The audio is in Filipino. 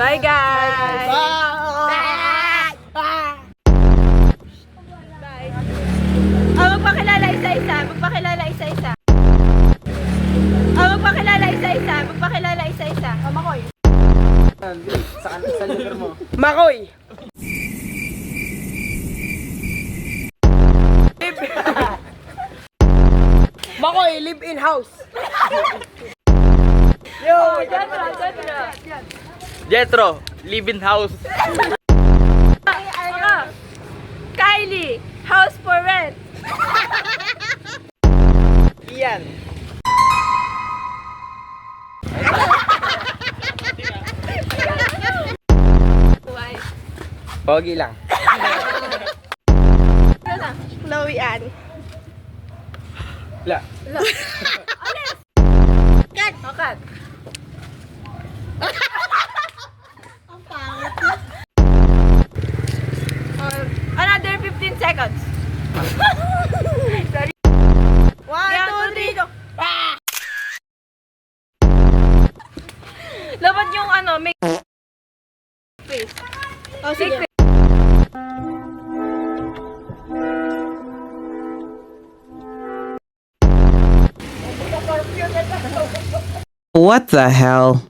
Bye, guys! Bye! Bye! Magpakilala isa-isa. Magpakilala isa-isa. Magpakilala isa-isa. Magpakilala isa-isa. Makoy. Sa lugar mo. Makoy! Makoy, live in house. Yo! Jetro, live-in house. Kylie, house for rent. Iyan. Pogi lang. Chloe Ann. La. Cut! Oh, cut. Another 15 seconds. Sorry. 1, 2, 3, go. Dapat yung make face. Oh, sige. What the hell?